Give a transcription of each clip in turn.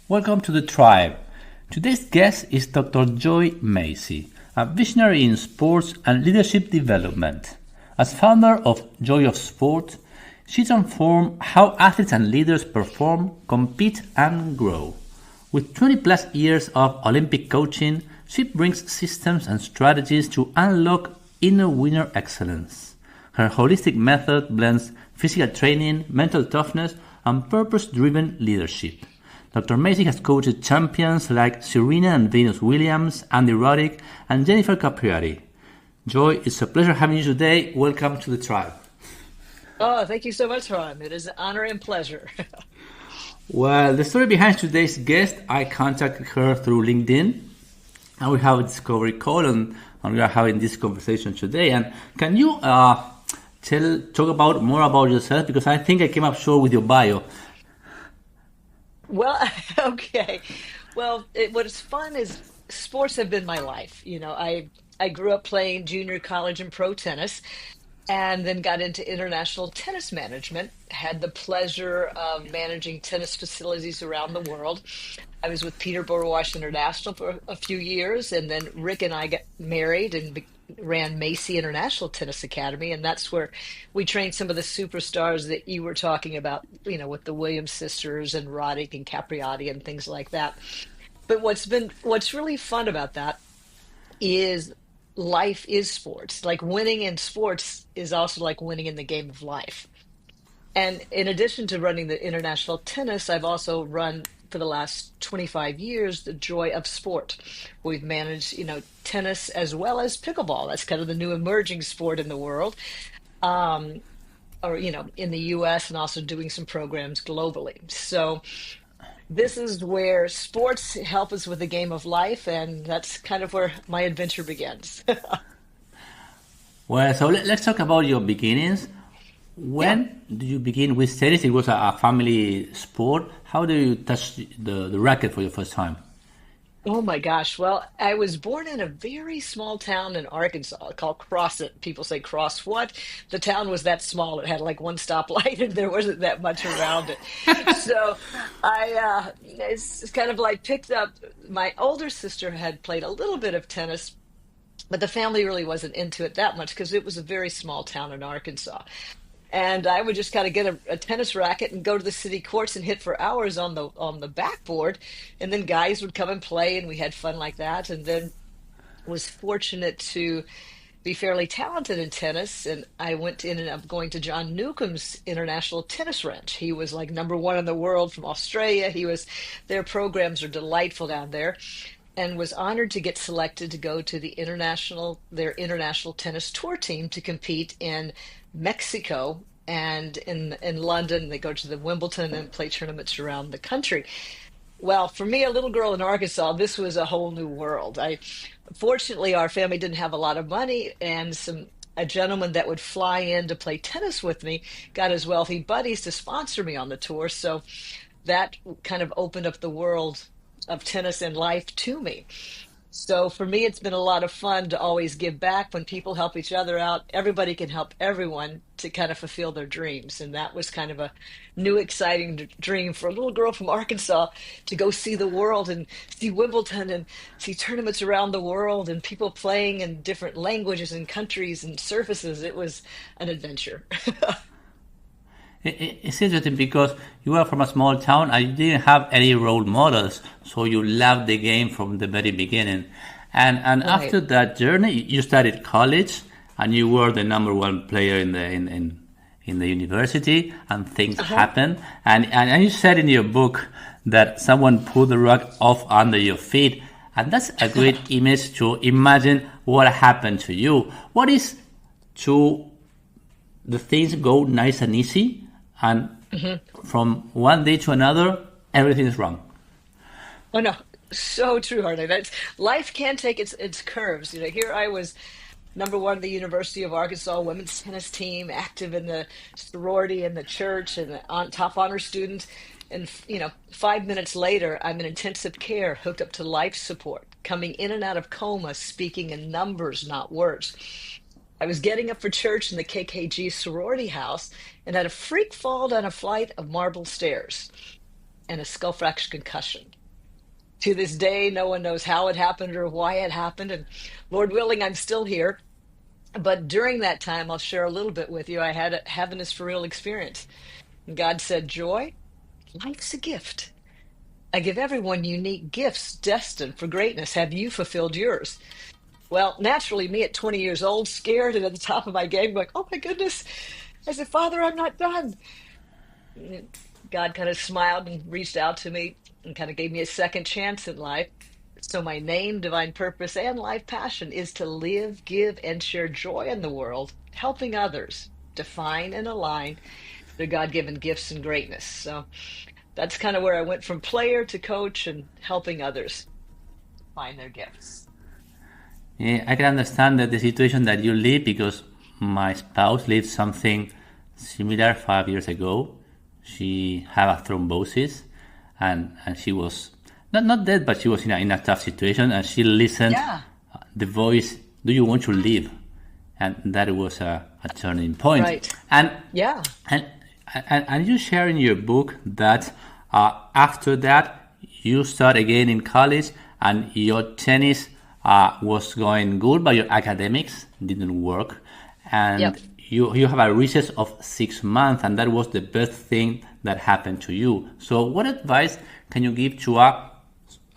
Welcome to the tribe. Today's guest is Dr. Joy Macci, a visionary in sports and leadership development. As founder of Joy of Sport, she transforms how athletes and leaders perform, compete, and grow. With 20 plus years of Olympic coaching, she brings systems and strategies to unlock inner winner excellence. Her holistic method blends physical training, mental toughness, and purpose-driven leadership. Dr. Macci has coached champions like Serena and Venus Williams, Andy Roddick, and Jennifer Capriati. Joy, it's a pleasure having you today. Welcome to the tribe. Oh, thank you so much, Ron. It is an honor and pleasure. Well, the story behind today's guest, I contacted her through LinkedIn, and we have a discovery call, and we are having this conversation today. And can you talk about more about yourself? Because I think I came up short with your bio. Well, okay. Well, what is fun is sports have been my life. I grew up playing junior college and pro tennis, and then got into international tennis management. Had the pleasure of managing tennis facilities around the world. I was with Peter Boruwash International for a few years, and then Rick and I got married and ran Macci International Tennis Academy, and that's where we trained some of the superstars that you were talking about, with the Williams sisters and Roddick and Capriati and things like that. But what's really fun about that is life is sports. Like winning in sports is also like winning in the game of life. And in addition to running the international tennis, I've also run for the last 25 years the Joy of Sport. We've managed, tennis as well as pickleball. That's kind of the new emerging sport in the world, or in the U.S. and also doing some programs globally. So this is where sports help us with the game of life, and that's kind of where my adventure begins. Well, so let's talk about your beginnings. Yeah. When did you begin with tennis? It was a family sport. How do you touch the racket for your first time? Oh my gosh. Well, I was born in a very small town in Arkansas called Crossett. People say Cross what? The town was that small. It had like one stoplight and there wasn't that much around it. So it's kind of like picked up. My older sister had played a little bit of tennis, but the family really wasn't into it that much because it was a very small town in Arkansas. And I would just kind of get a tennis racket and go to the city courts and hit for hours on the backboard, and then guys would come and play, and we had fun like that. And then was fortunate to be fairly talented in tennis, and I ended up going to John Newcomb's International Tennis Ranch. He was like number one in the world from Australia. Their programs are delightful down there, and was honored to get selected to go to their international tennis tour team to compete in Mexico and in London. They go to the Wimbledon and play tournaments around the country. Well, for me, a little girl in Arkansas, this was a whole new world. Fortunately, our family didn't have a lot of money, and a gentleman that would fly in to play tennis with me got his wealthy buddies to sponsor me on the tour. So that kind of opened up the world of tennis and life to me. So for me, it's been a lot of fun to always give back. When people help each other out, everybody can help everyone to kind of fulfill their dreams. And that was kind of a new, exciting dream for a little girl from Arkansas to go see the world and see Wimbledon and see tournaments around the world and people playing in different languages and countries and surfaces. It was an adventure. It's interesting because you are from a small town and you didn't have any role models, so you loved the game from the very beginning. And Right. after that journey, you started college and you were the number one player in the university, and things Uh-huh. happened. And you said in your book that someone pulled the rug off under your feet, and that's a great image to imagine what happened to you. What is to the things go nice and easy, and from one day to another, everything is wrong. Oh no, so true, Harley. That's life can take its curves. Here I was number one at the University of Arkansas women's tennis team, active in the sorority and the church, and top honor student. And 5 minutes later, I'm in intensive care, hooked up to life support, coming in and out of coma, speaking in numbers, not words. I was getting up for church in the KKG sorority house and had a freak fall down a flight of marble stairs and a skull fracture concussion. To this day, no one knows how it happened or why it happened. And Lord willing, I'm still here. But during that time, I'll share a little bit with you. I had a heaven for real experience. And God said, Joy, life's a gift. I give everyone unique gifts destined for greatness. Have you fulfilled yours? Well, naturally, me at 20 years old, scared and at the top of my game, going, oh my goodness. I said, Father, I'm not done. God kind of smiled and reached out to me and kind of gave me a second chance in life. So, my name, divine purpose, and life passion is to live, give, and share joy in the world, helping others define and align their God given gifts and greatness. So, that's kind of where I went from player to coach and helping others find their gifts. Yeah, I can understand that the situation that you live because my spouse lived something similar 5 years ago. She had a thrombosis and she was not dead, but she was in a tough situation and she listened Yeah, the voice, do you want to live? And that was a turning point. right. And Yeah. and and you share in your book that after that you start again in college and your tennis was going good, but your academics didn't work, and Yep. you have a recess of 6 months, and that was the best thing that happened to you. So, what advice can you give to a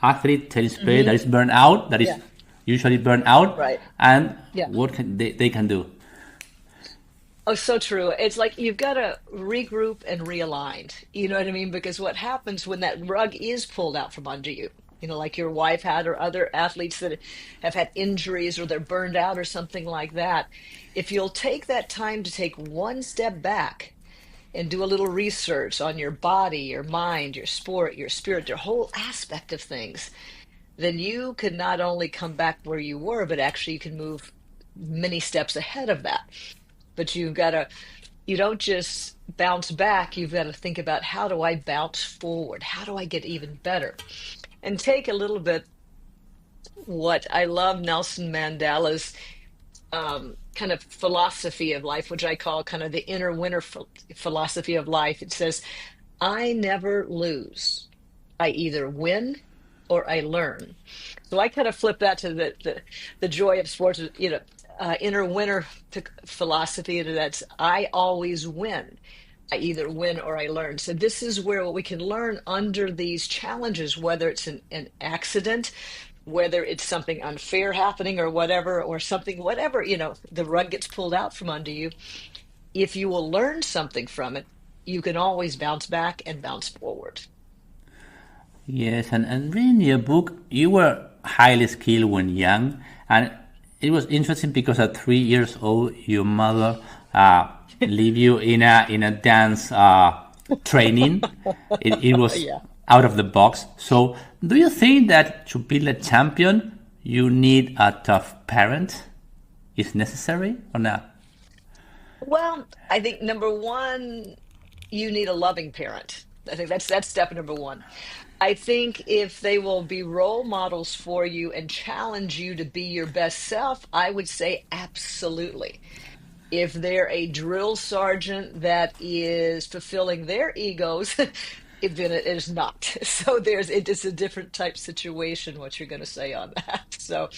athlete, tennis player that Hmm. is burned out, that is Yeah. usually burned out, Right. and Yeah. what can they can do? Oh, so true. It's like you've got to regroup and realign. You know what I mean? Because what happens when that rug is pulled out from under you, like your wife had, or other athletes that have had injuries or they're burned out or something like that, if you'll take that time to take one step back and do a little research on your body, your mind, your sport, your spirit, your whole aspect of things, then you could not only come back where you were, but actually you can move many steps ahead of that. But you don't just bounce back, you've got to think about how do I bounce forward? How do I get even better? And take a little bit what I love Nelson Mandela's kind of philosophy of life, which I call kind of the inner winner philosophy of life. It says, I never lose. I either win or I learn. So I kind of flip that to the joy of sports, inner winner philosophy. And that's I always win. I either win or I learn. So this is where we can learn under these challenges, whether it's an accident, whether it's something unfair happening or whatever, or something, whatever, the rug gets pulled out from under you. If you will learn something from it, you can always bounce back and bounce forward. Yes, and reading your book, you were highly skilled when young, and it was interesting because at 3 years old, your mother leave you in a dance training. It was Yeah. out of the box. So, do you think that to be a champion, you need a tough parent? Is necessary or not? Well, I think number one, you need a loving parent. I think that's step number one. I think if they will be role models for you and challenge you to be your best self, I would say absolutely. If they're a drill sergeant that is fulfilling their egos, then it is not. So it is a different type situation, what you're going to say on that. So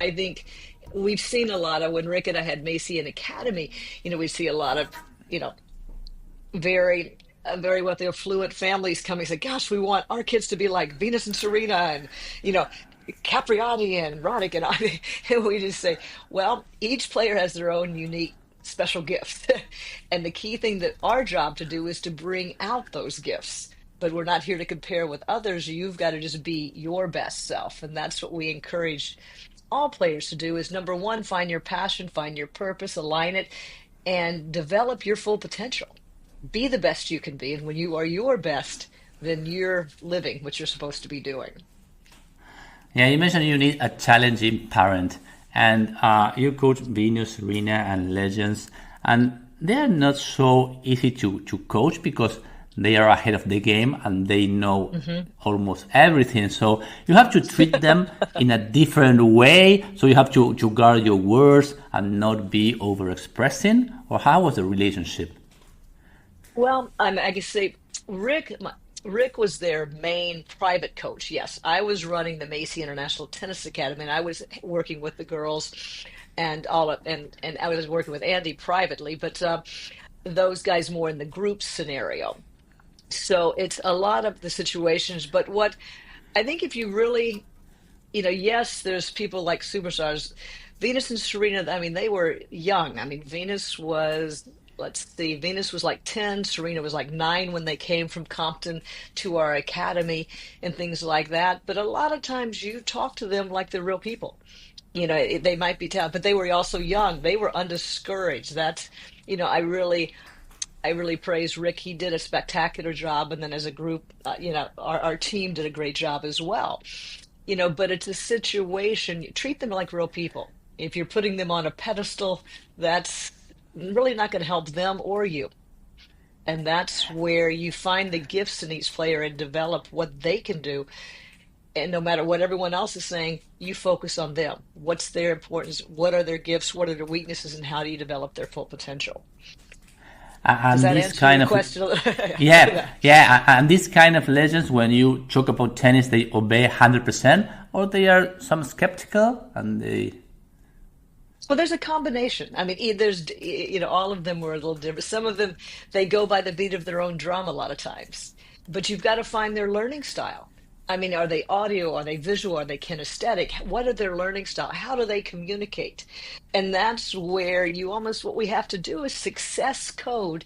I think we've seen a lot of when Rick and I had Macy in Academy, we see a lot of, you know, very very wealthy affluent families coming and say, gosh, we want our kids to be like Venus and Serena and, you know, Capriati and Roddick and I. And we just say, well, each player has their own unique special gift. And the key thing that our job to do is to bring out those gifts. But we're not here to compare with others. You've got to just be your best self. And that's what we encourage all players to do is number one, find your passion, find your purpose, align it, and develop your full potential. Be the best you can be. And when you are your best, then you're living what you're supposed to be doing. Yeah, you mentioned you need a challenging parent, and you coach Venus, Serena, and legends, and they are not so easy to coach because they are ahead of the game and they know almost everything. So you have to treat them in a different way. So you have to guard your words and not be overexpressing. Or how was the relationship? Well, I can say Rick, Rick was their main private coach. Yes, I was running the Macy International Tennis Academy, and I was working with the girls, and and I was working with Andy privately, but those guys more in the group scenario. So it's a lot of the situations. But what I think, if you really, yes, there's people like superstars. Venus and Serena, I mean, they were young. I mean, let's see, Venus was like 10, Serena was like 9 when they came from Compton to our academy and things like that. But a lot of times you talk to them like they're real people. They might be talented, but they were also young. They were undiscouraged. That's, I really praise Rick. He did a spectacular job. And then as a group, our team did a great job as well. But it's a situation, you treat them like real people. If you're putting them on a pedestal, that's really not going to help them or you. And that's where you find the gifts in each player and develop what they can do. And no matter what everyone else is saying, you focus on them. What's their importance? What are their gifts? What are their weaknesses? And how do you develop their full potential? And Does that this answer kind your of question? yeah, and these kind of legends, when you talk about tennis, they obey 100%, or they are some skeptical and they. Well, there's a combination. I mean, there's, all of them were a little different. Some of them, they go by the beat of their own drum a lot of times. But you've got to find their learning style. I mean, are they audio? Are they visual? Are they kinesthetic? What are their learning style? How do they communicate? And that's where what we have to do is success code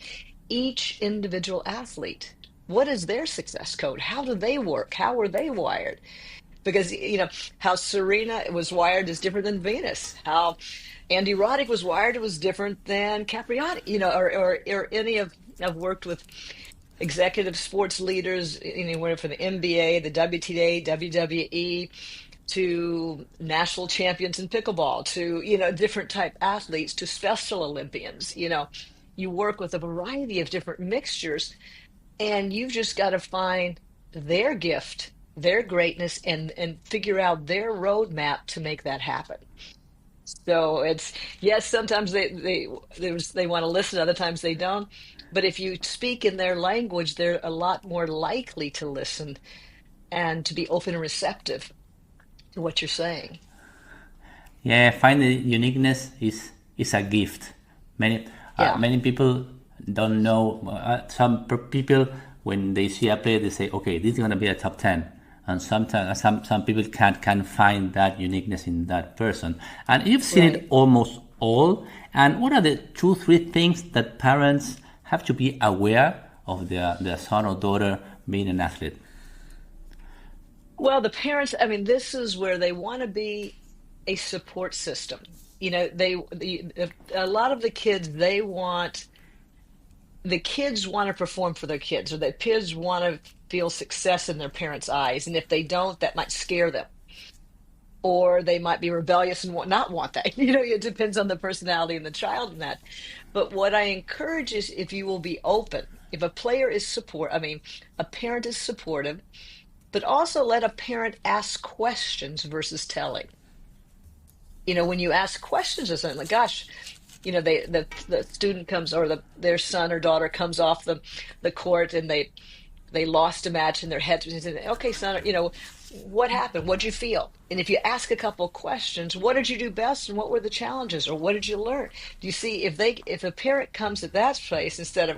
each individual athlete. What is their success code? How do they work? How are they wired? Because how Serena was wired is different than Venus. How Andy Roddick was wired was different than Capriati. Or any of I've worked with executive sports leaders anywhere from the NBA, the WTA, WWE, to national champions in pickleball, to different type athletes, to Special Olympians. You work with a variety of different mixtures, and you've just got to find their gift, their greatness, and figure out their roadmap to make that happen. So it's, yes, sometimes they want to listen, other times they don't. But if you speak in their language, they're a lot more likely to listen and to be open and receptive to what you're saying. Yeah, I find the uniqueness is a gift. Many people don't know. Some people, when they see a player, they say, "Okay, this is going to be a top 10." And sometimes some people can't find that uniqueness in that person. And you've seen it almost all. And what are the 2-3 things that parents have to be aware of their son or daughter being an athlete? Well, the parents, I mean, this is where they want to be a support system. A lot of the kids, the kids want to perform for their kids, or the kids want to feel success in their parents' eyes. And if they don't, that might scare them. Or they might be rebellious and not want that. It depends on the personality and the child in that. But what I encourage is, if you will be open, if a player is a parent is supportive, but also let a parent ask questions versus telling. When you ask questions of something, like, gosh, the student comes, or their son or daughter comes off the court, and they lost a match, and their head, okay, son, what happened? What'd you feel? And if you ask a couple of questions, what did you do best, and what were the challenges, or what did you learn? Do you see, if a parent comes at that place, instead of,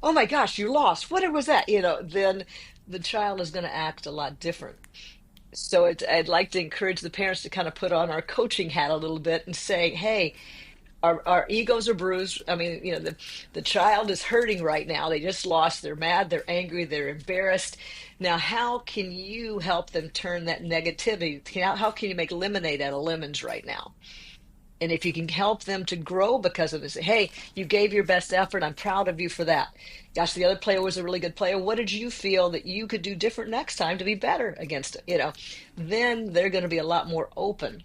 oh my gosh, you lost, what was that? Then the child is going to act a lot different. So I'd like to encourage the parents to kind of put on our coaching hat a little bit and say, hey, our egos are bruised. I mean, the child is hurting right now. They just lost. They're mad. They're angry. They're embarrassed. Now, how can you help them turn that negativity? How can you make lemonade out of lemons right now? And if you can help them to grow because of this, hey, you gave your best effort. I'm proud of you for that. Gosh, the other player was a really good player. What did you feel that you could do different next time to be better against it? Then they're going to be a lot more open.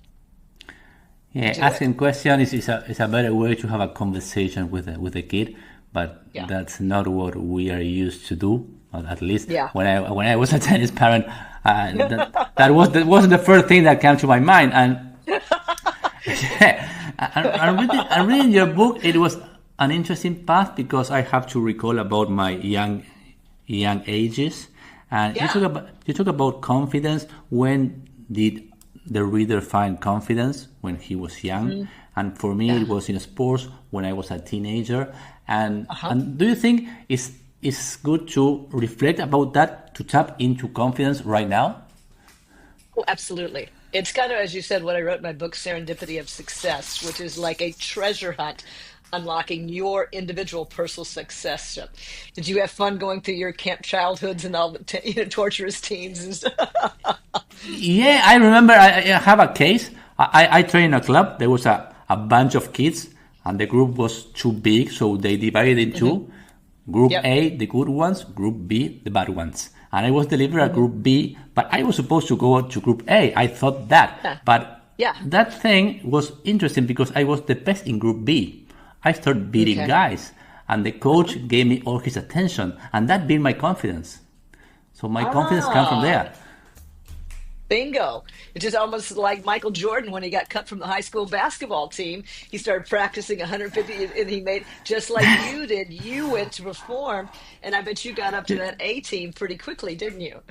Yeah, asking questions is a better way to have a conversation with a kid, but that's not what we are used to do. At least when I was a tennis parent, that wasn't the first thing that came to my mind. And I'm reading your book. It was an interesting path, because I have to recall about my young ages, And Yeah. you talk about confidence. When did the reader find confidence? When he was young, Hmm. and for me it Yeah. was in sports when I was a teenager. Uh-huh. And do you think it's good to reflect about that to tap into confidence right now? Oh, absolutely. It's kind of, as you said, what I wrote in my book, Serendipity of Success, which is like a treasure hunt, unlocking your individual personal success. Did you have fun going through your camp childhoods and all the torturous teens and stuff? Yeah, I remember I have a case. I trained in a club. There was a bunch of kids, and the group was too big, so they divided in Hmm. two. Group Yep. A, the good ones, Group B, the bad ones. And I was delivered at Hmm. Group B, but I was supposed to go to Group A. I thought that. Yeah. But Yeah. that thing was interesting because I was the best in Group B. I started beating Okay. guys, and the Uh-huh. coach gave me all his attention, and that built my confidence. So my confidence came from Ah, there. bingo. It's just almost like Michael Jordan when he got cut from the high school basketball team. He started practicing 150 and he made just like you did. You went to perform, and I bet you got up to that A team pretty quickly, didn't you?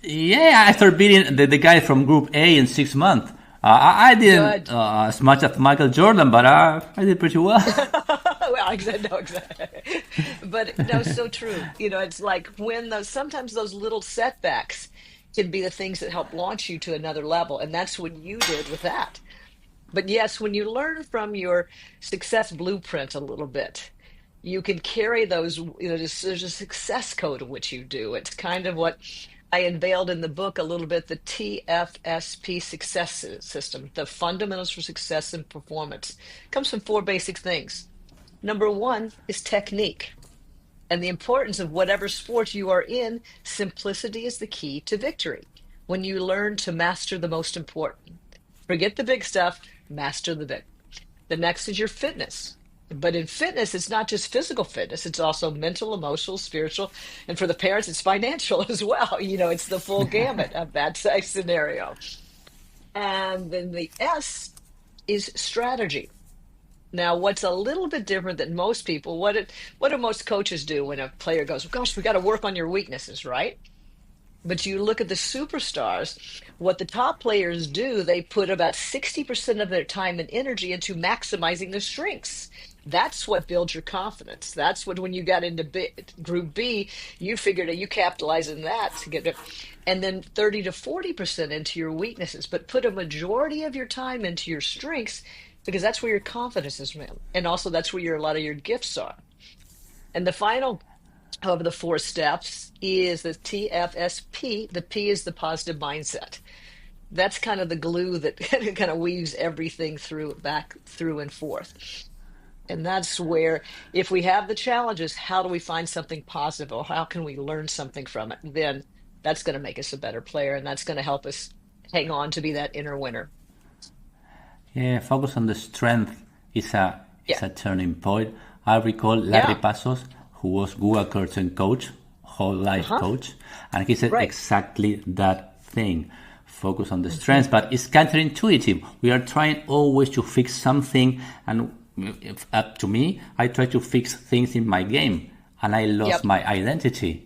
Yeah, I started beating the guy from Group A in 6 months. I didn't Good. as much as Michael Jordan, but I did pretty well. Well, exactly, no, exactly. But no, so true. It's like when those sometimes those little setbacks can be the things that help launch you to another level, and that's what you did with that. But yes, when you learn from your success blueprint a little bit, you can carry those, there's a success code of which you do. It's kind of what I unveiled in the book a little bit, the TFSP success system, the fundamentals for success and performance. Comes from four basic things. Number one is technique. And the importance of whatever sport you are in, simplicity is the key to victory. When you learn to master the most important, forget the big stuff, master the big. The next is your fitness. But in fitness, it's not just physical fitness, it's also mental, emotional, spiritual. And for the parents, it's financial as well. It's the full gamut of that size scenario. And then the S is strategy. Now, what's a little bit different than most people, what do most coaches do when a player goes, gosh, we got to work on your weaknesses, right? But you look at the superstars, what the top players do, they put about 60% of their time and energy into maximizing their strengths. That's what builds your confidence. That's what, when you got into Group B, you figured out you capitalize on that to get it. And then 30 to 40% into your weaknesses, but put a majority of your time into your strengths because that's where your confidence is, man. And also that's where a lot of your gifts are. And the final of the four steps is the TFSP. The P is the positive mindset. That's kind of the glue that kind of weaves everything through, back through and forth. And that's where, if we have the challenges, how do we find something positive or how can we learn something from it? Then that's going to make us a better player and that's going to help us hang on to be that inner winner. Yeah, focus on the strength is Yeah. a turning point. I recall Larry Yeah. Passos, who was Google Curtain coach, whole life Uh-huh. coach, and he said Right. exactly that thing. Focus on the strengths, but it's counterintuitive. We are trying always to fix something, and if, up to me, I try to fix things in my game, and I lost Yep. my identity.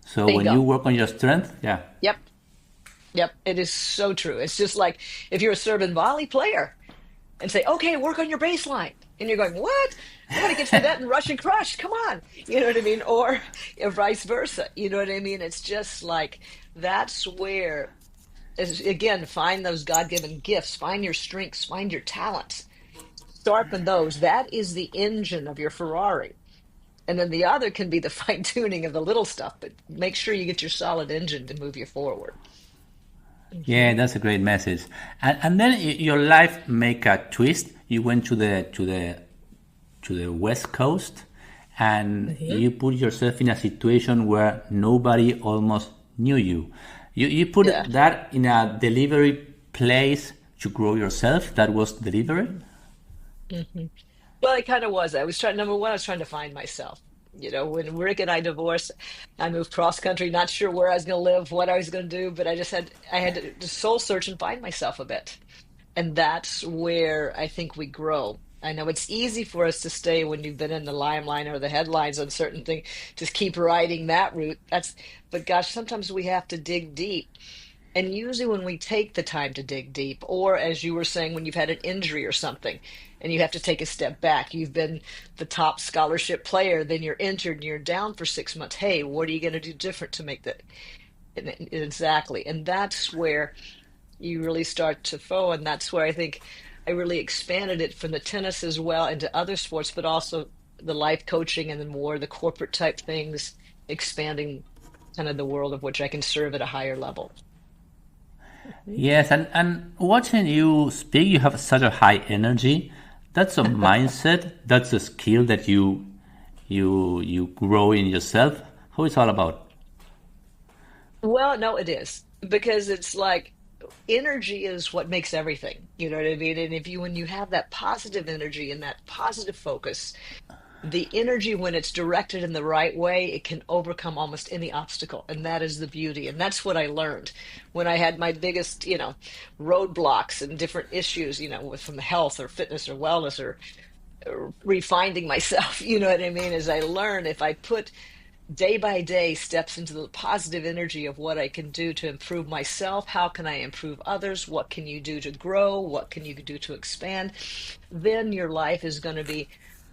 So when you Bingo. work on your strength, yeah, Yep. Yep. It is so true. It's just like if you're a serve and volley player and say, okay, work on your baseline. And you're going, what? I want to get to that and rush and crush. Come on. You know what I mean? Or vice versa. You know what I mean? It's just like that's where, again, find those God given gifts, find your strengths, find your talents, sharpen those. That is the engine of your Ferrari. And then the other can be the fine tuning of the little stuff, but make sure you get your solid engine to move you forward. yeah, Hmm. that's a great message. And then your life make a twist. You went to the West Coast, and Hmm. you put yourself in a situation where nobody almost knew you. You put Yeah. that in a delivery place to grow yourself. That was delivery. Hmm. Well, it kind of was. I was trying, number one, I was trying to find myself. When Rick and I divorced, I moved cross country, not sure where I was going to live, what I was going to do, but I had to soul search and find myself a bit. And that's where I think we grow. I know it's easy for us to stay when you've been in the limelight or the headlines on certain thing, just keep riding that route. But gosh, sometimes we have to dig deep. And usually when we take the time to dig deep, or as you were saying, when you've had an injury or something and you have to take a step back, you've been the top scholarship player, then you're injured and you're down for 6 months. Hey, what are you going to do different to make that? Exactly. And that's where you really start to flow. And that's where I think I really expanded it from the tennis as well into other sports, but also the life coaching and the more the corporate type things, expanding kind of the world of which I can serve at a higher level. Yes, and watching you speak, you have such a high energy. That's a mindset. That's a skill that you grow in yourself. How it's all about. Well, no, it is because it's like energy is what makes everything. You know what I mean? And if you, when you have that positive energy and that positive focus, the energy, when it's directed in the right way, it can overcome almost any obstacle. And that is the beauty. And that's what I learned when I had my biggest, roadblocks and different issues, with from health or fitness or wellness or refinding myself. You know what I mean? As I learn, if I put day by day steps into the positive energy of what I can do to improve myself. How can I improve others? What can you do to grow? What can you do to expand? Then your life is going to be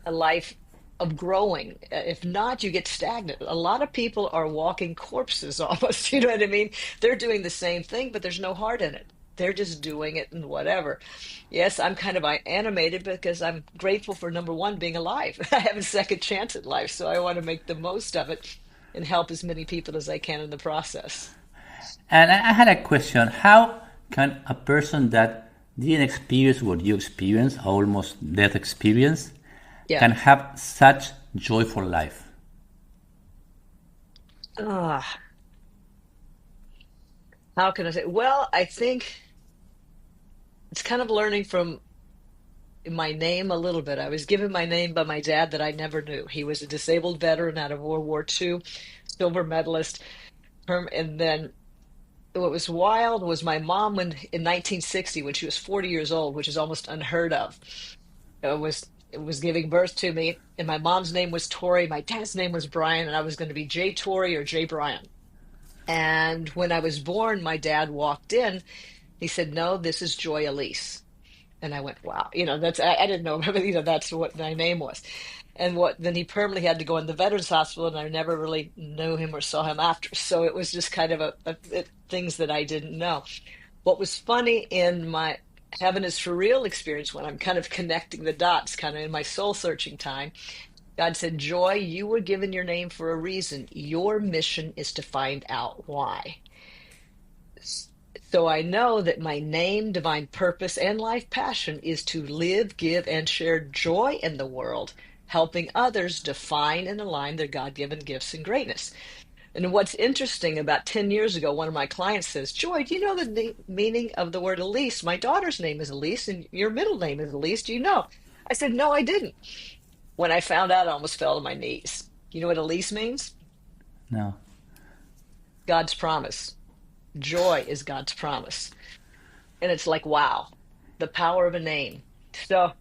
a life of growing. If not, you get stagnant. A lot of people are walking corpses almost. You know what I mean? They're doing the same thing, but there's no heart in it. They're just doing it and whatever. Yes, I'm kind of animated because I'm grateful for number one, being alive. I have a second chance at life, so I want to make the most of it and help as many people as I can in the process. And I had a question. How can a person that didn't experience what you experienced, almost death experience, Yeah. can have such joy for life? Ah, how can I say? Well, I think it's kind of learning from my name a little bit. I was given my name by my dad that I never knew. He was a disabled veteran out of World War II, silver medalist. And then what was wild was my mom, when in 1960, when she was 40 years old, which is almost unheard of, it was giving birth to me. And my mom's name was Tori, my dad's name was Brian, and I was going to be J Tori or J Brian. And when I was born, my dad walked in. He said, "No, this is Joy Elise." And I went, "Wow, that's I didn't know, that's what my name was." And then he permanently had to go in the Veterans Hospital, and I never really knew him or saw him after. So it was just kind of things that I didn't know. What was funny in my Heaven is for Real experience, when I'm kind of connecting the dots, kind of in my soul searching time, God said, "Joy, you were given your name for a reason. Your mission is to find out why." So I know that my name, divine purpose, and life passion is to live, give, and share joy in the world, helping others define and align their God-given gifts and greatness. And what's interesting, about 10 years ago, one of my clients says, "Joy, do you know the meaning of the word Elise? My daughter's name is Elise, and your middle name is Elise. Do you know?" I said, "No, I didn't." When I found out, I almost fell to my knees. You know what Elise means? No. God's promise. Joy is God's promise. And it's like, wow, the power of a name. So,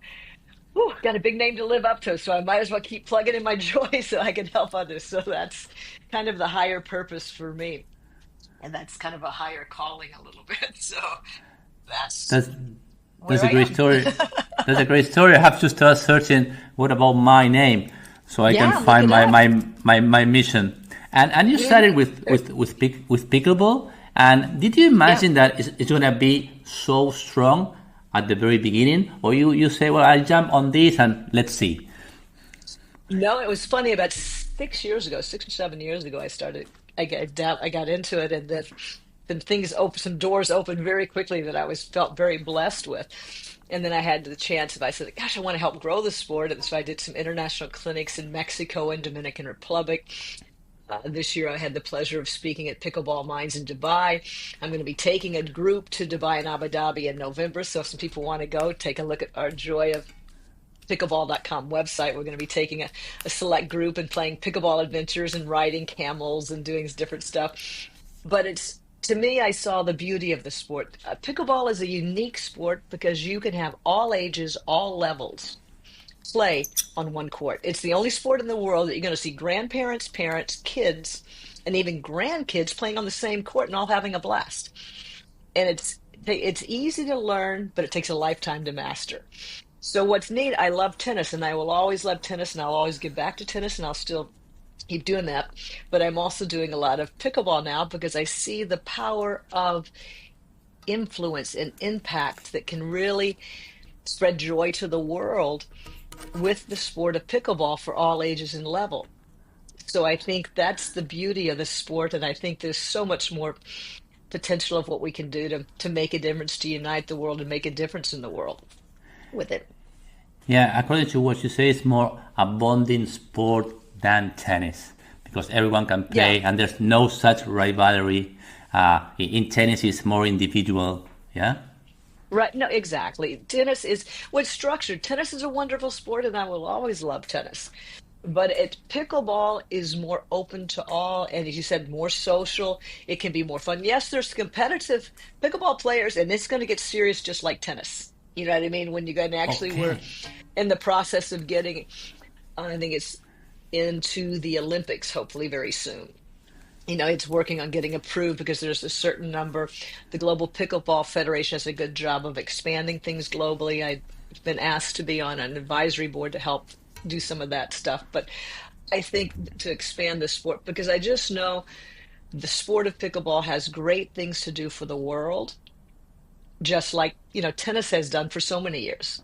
got a big name to live up to. So I might as well keep plugging in my joy so I can help others. So that's kind of the higher purpose for me. And that's kind of a higher calling a little bit. So that's That's that's where a I great am. story. That's a great story. I have to start searching what about my name so I can Yeah, look find it my up. mission. And you started Hmm. with pickleball. And did you Yeah. imagine that it's gonna be so strong at the very beginning, or you say, well, I'll jump on this and let's see. No, it was funny. About 6 years ago, 6 or 7 years ago, I got into it, and then things open, some doors opened very quickly that I was felt very blessed with. And then I had the chance, if I said, "Gosh, I want to help grow the sport," and so I did some international clinics in Mexico and Dominican Republic. This year, I had the pleasure of speaking at Pickleball Minds in Dubai. I'm going to be taking a group to Dubai and Abu Dhabi in November. So if some people want to go, take a look at our Joy of Pickleball.com website. We're going to be taking a select group and playing pickleball adventures and riding camels and doing different stuff. But to me, I saw the beauty of the sport. Pickleball is a unique sport because you can have all ages, all levels. play on one court. It's the only sport in the world that you're going to see grandparents, parents, kids, and even grandkids playing on the same court and all having a blast. And it's easy to learn, but it takes a lifetime to master. So what's neat, I love tennis and I will always love tennis and I'll always get back to tennis and I'll still keep doing that. But I'm also doing a lot of pickleball now because I see the power of influence and impact that can really spread joy to the world with the sport of pickleball for all ages and level. So I think that's the beauty of the sport, and I think there's so much more potential of what we can do to make a difference, to unite the world and make a difference in the world with it. Yeah, according to what you say, it's more a bonding sport than tennis because everyone can Yeah, play and there's no such rivalry. In tennis, it's more individual. Yeah. right. No, exactly. Tennis is what's structured. Tennis is a wonderful sport, and I will always love tennis. But pickleball is more open to all, and as you said, more social. It can be more fun. Yes, there's competitive pickleball players, and it's going to get serious just like tennis. You know what I mean? When you go and actually we're Okay. in the process of getting, I think it's into the Olympics, hopefully very soon. It's working on getting approved because there's a certain number. The Global Pickleball Federation has a good job of expanding things globally. I've been asked to be on an advisory board to help do some of that stuff. But I think to expand the sport, because I just know the sport of pickleball has great things to do for the world, just like, tennis has done for so many years.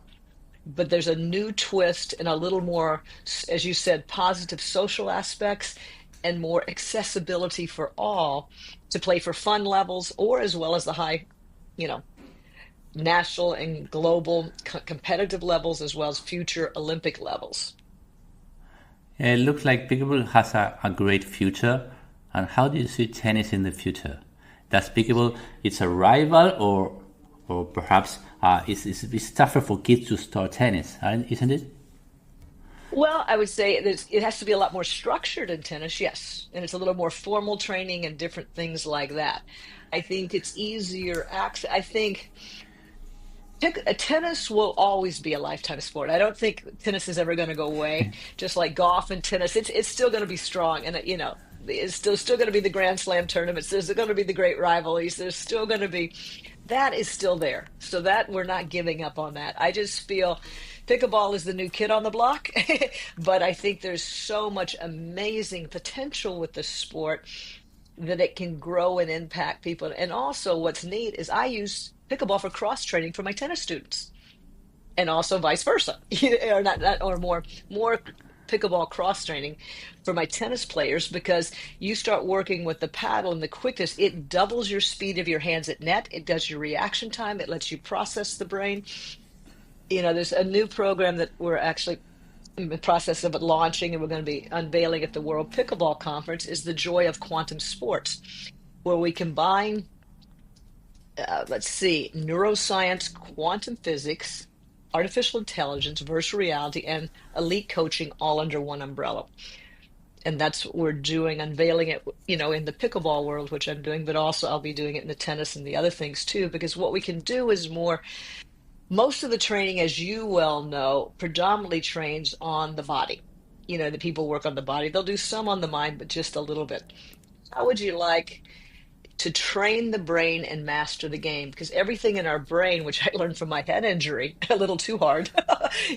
But there's a new twist and a little more, as you said, positive social aspects and more accessibility for all to play for fun levels or as well as the high, you know, national and global competitive levels as well as future Olympic levels. It looks like pickleball has a great future. And how do you see tennis in the future? Does pickleball it's a rival or perhaps it's tougher for kids to start tennis, isn't it? Well, I would say it has to be a lot more structured in tennis, yes. And it's a little more formal training and different things like that. I think it's easier access. I think tennis will always be a lifetime sport. I don't think tennis is ever going to go away. Just like golf and tennis, it's still going to be strong, and it's still going to be the Grand Slam tournaments. There's going to be the great rivalries. There's still going to be that is still there. So that we're not giving up on that. I just feel pickleball is the new kid on the block, but I think there's so much amazing potential with the sport that it can grow and impact people. And also, what's neat is I use pickleball for cross training for my tennis students, and also vice versa, or not, or more pickleball cross training for my tennis players because you start working with the paddle and the quickness, it doubles your speed of your hands at net. It does your reaction time. It lets you process the brain. There's a new program that we're actually in the process of launching and we're going to be unveiling at the World Pickleball Conference is the joy of quantum sports, where we combine, let's see, neuroscience, quantum physics, artificial intelligence, virtual reality, and elite coaching all under one umbrella. And that's what we're doing, unveiling it, in the pickleball world, which I'm doing, but also I'll be doing it in the tennis and the other things too, because what we can do is most of the training, as you well know, predominantly trains on the body. The people work on the body. They'll do some on the mind, but just a little bit. How would you like to train the brain and master the game? Because everything in our brain, which I learned from my head injury, a little too hard,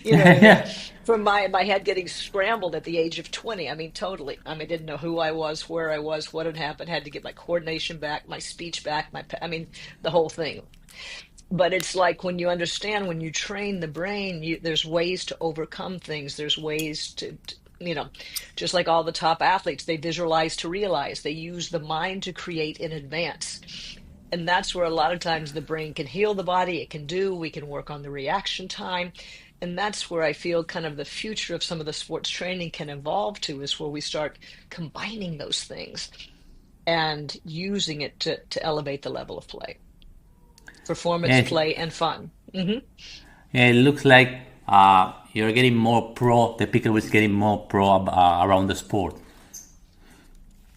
you know what I mean? Yeah. From my head getting scrambled at the age of 20. I mean, totally. I mean, didn't know who I was, where I was, what had happened, had to get my coordination back, my speech back, I mean, the whole thing. But it's like when you understand, when you train the brain, there's ways to overcome things. There's ways just like all the top athletes, they visualize to realize. They use the mind to create in advance. And that's where a lot of times the brain can heal the body. We can work on the reaction time. And that's where I feel kind of the future of some of the sports training can evolve to, is where we start combining those things and using it to elevate the level of play, performance, Yeah, play, and fun. yeah, it looks like you're getting more pro. The pickleball is getting more pro around the sport.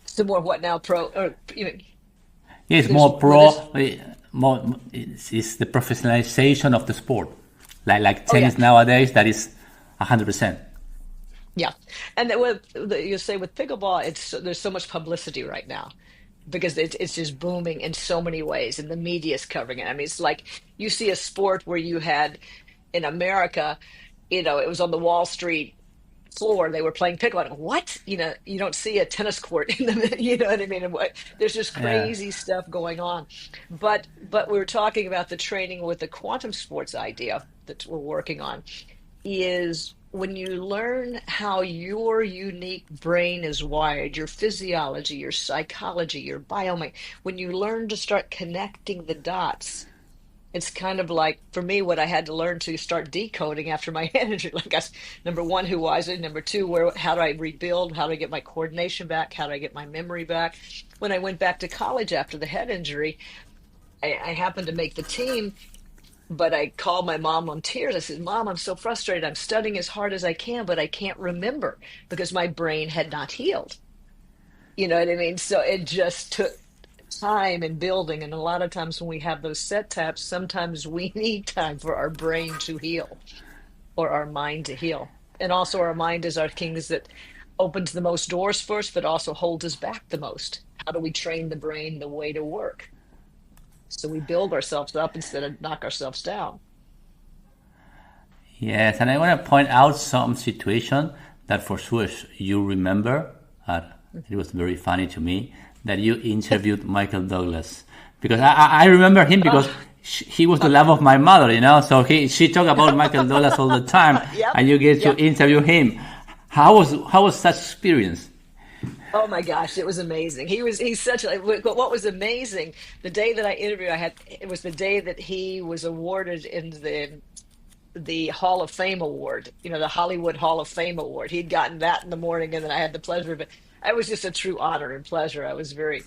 So more what now, pro? Or Yeah, it's there's more what is? pro. More it's the professionalization of the sport. Like Oh yeah, tennis nowadays, that is 100%. Yeah. And then you say with pickleball, there's so much publicity right now because it's just booming in so many ways and the media is covering it. I mean, it's like you see a sport where you had in America, it was on the Wall Street floor. They were playing pickleball. What? You don't see a tennis court in the, you know what I mean? And there's just Yeah. crazy stuff going on. But we were talking about the training with the quantum sports idea that we're working on is when you learn how your unique brain is wired, your physiology, your psychology, your biome, when you learn to start connecting the dots, it's kind of like for me what I had to learn to start decoding after my head injury. Like number one, who was it? Number two, how do I rebuild? How do I get my coordination back? How do I get my memory back? When I went back to college after the head injury, I happened to make the team, but I called my mom on tears. I said, Mom, I'm so frustrated. I'm studying as hard as I can, but I can't remember because my brain had not healed. You know what I mean? So it just took time and building. And a lot of times when we have those set taps, sometimes we need time for our brain to heal or our mind to heal. And also, our mind is our king, is that opens the most doors first, but also holds us back the most. How do we train the brain the way to work? So we build ourselves up instead of knock ourselves down. Yes, and I want to point out some situation that for sure you remember. It was very funny to me that you interviewed Michael Douglas because I remember him because Oh, he was the love of my mother, So she talked about Michael Douglas all the time, yep, and you get to yep. interview him. How was such experience? Oh my gosh, it was amazing. He's such a, what was amazing, the day that I interviewed, it was the day that he was awarded in the Hall of Fame award, the Hollywood Hall of Fame award. He'd gotten that in the morning, and then I had the pleasure of it. It was just a true honor and pleasure. I was very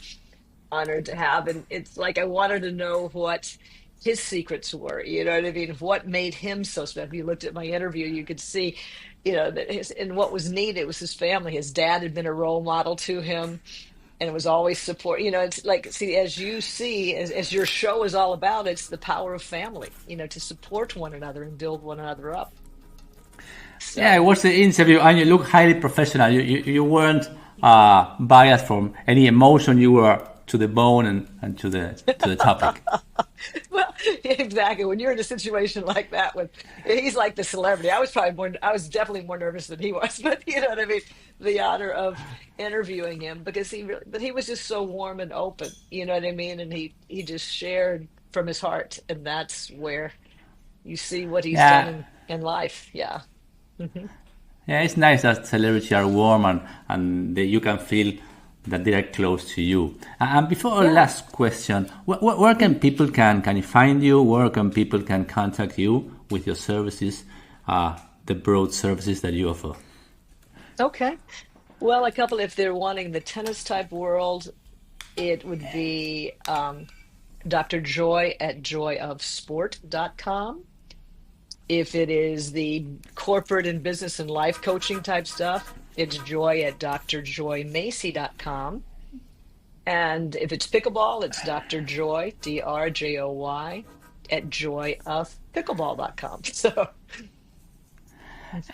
honored to have, and it's like I wanted to know what his secrets were. You know what I mean? What made him so special? If you looked at my interview, you could see, that and what was neat, it was his family. His dad had been a role model to him, and it was always support. It's like, see, as you see, as your show is all about, it's the power of family, to support one another and build one another up. Yeah, it So, was the interview, and you look highly professional. You weren't biased from any emotion. You were to the bone and to the topic. well, exactly. When you're in a situation like that, with he's like the celebrity, I was definitely more nervous than he was, but you know what I mean. The honor of interviewing him because but he was just so warm and open. You know what I mean, and he just shared from his heart, and that's where you see what he's done Yeah, in life. Yeah. Hmm. yeah, it's nice that celebrities are warm and that you can feel that they are close to you. And before our Yeah. last question, where can people can find you? Where can people can contact you with your services, the broad services that you offer? Okay. Well, a couple, if they're wanting the tennis type world, it would be Dr. Joy at joyofsport.com. If it is the corporate and business and life coaching type stuff, it's joy at drjoymacy.com. And if it's pickleball, it's Dr. Joy, DRJOY, at joyofpickleball.com. So,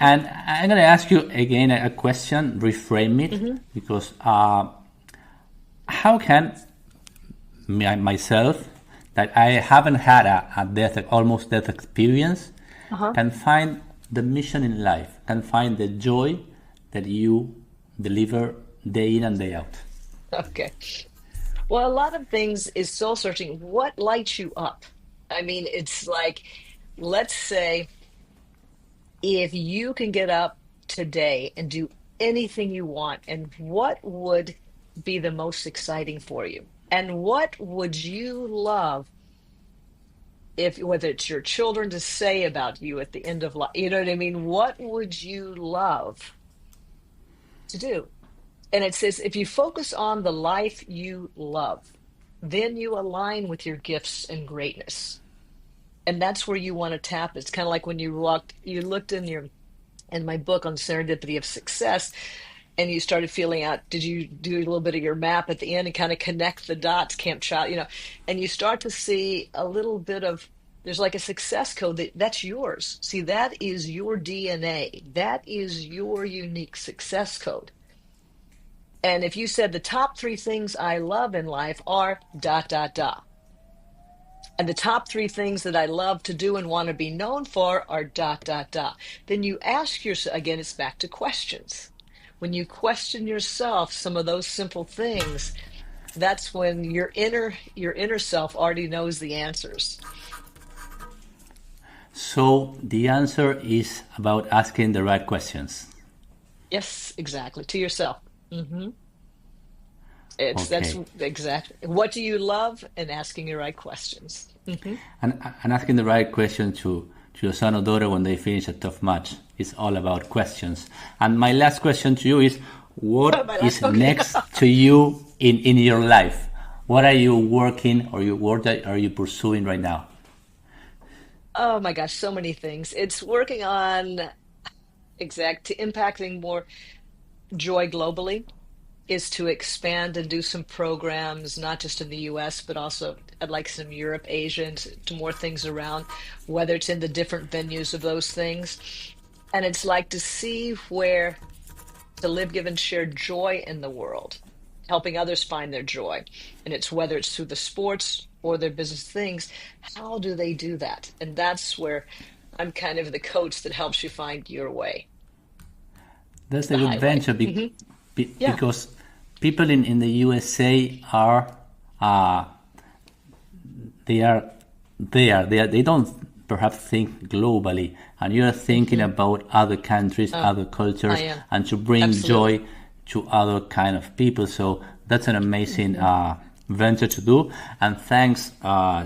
And I'm going to ask you again a question, reframe it, mhm. because how can myself, that I haven't had a death, almost death experience, Uh-huh. can find the mission in life, can find the joy that you deliver day in and day out? Okay. Well, a lot of things is soul searching. What lights you up? I mean, it's like, let's say if you can get up today and do anything you want, and what would be the most exciting for you? And what would you love if, whether it's your children to say about you at the end of life? You know what I mean? What would you love to do? And it says, if you focus on the life you love, then you align with your gifts and greatness. And that's where you want to tap. It's kind of like when you looked in my book on serendipity of success, and you started feeling out, did you do a little bit of your map at the end and kind of connect the dots, Camp Child, and you start to see a little bit of There's like a success code that's yours. See, that is your DNA. That is your unique success code. And if you said the top three things I love in life are dot, dot, dot. And the top three things that I love to do and want to be known for are dot, dot, dot. Then you ask yourself, again, it's back to questions. When you question yourself, some of those simple things, that's when your inner self already knows the answers. So the answer is about asking the right questions. Yes, exactly. To yourself. Hmm. That's Okay. exactly. What do you love? And asking your right questions. Hmm. And asking the right question to your son or daughter when they finish a tough match is all about questions. And my last question to you is, Oh, what my is last. Okay. next to you in your life? What are you working or what are you pursuing right now? Oh my gosh, so many things. It's working on exact to impacting more joy globally is to expand and do some programs, not just in the US, but also I'd like some Europe, Asia, and to more things around, whether it's in the different venues of those things. And it's like to see where to live, give, and share joy in the world, helping others find their joy. And it's whether it's through the sports or their business things, how do they do that? And that's where I'm kind of the coach that helps you find your way, That's a the good highway. venture Yeah. because people in the USA uh, they don't perhaps think globally, and you're thinking Hmm. about other countries, Oh, other I cultures, am. and to bring Absolutely. joy to other kind of people. So that's an amazing Hmm. venture to do. And thanks,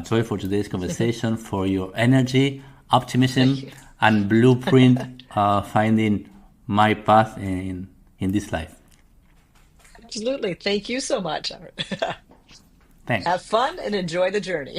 Joy, for today's conversation, for your energy, Thank optimism, you. and blueprint finding my path in this life. Absolutely. Thank you so much. Have Thanks. fun and enjoy the journey.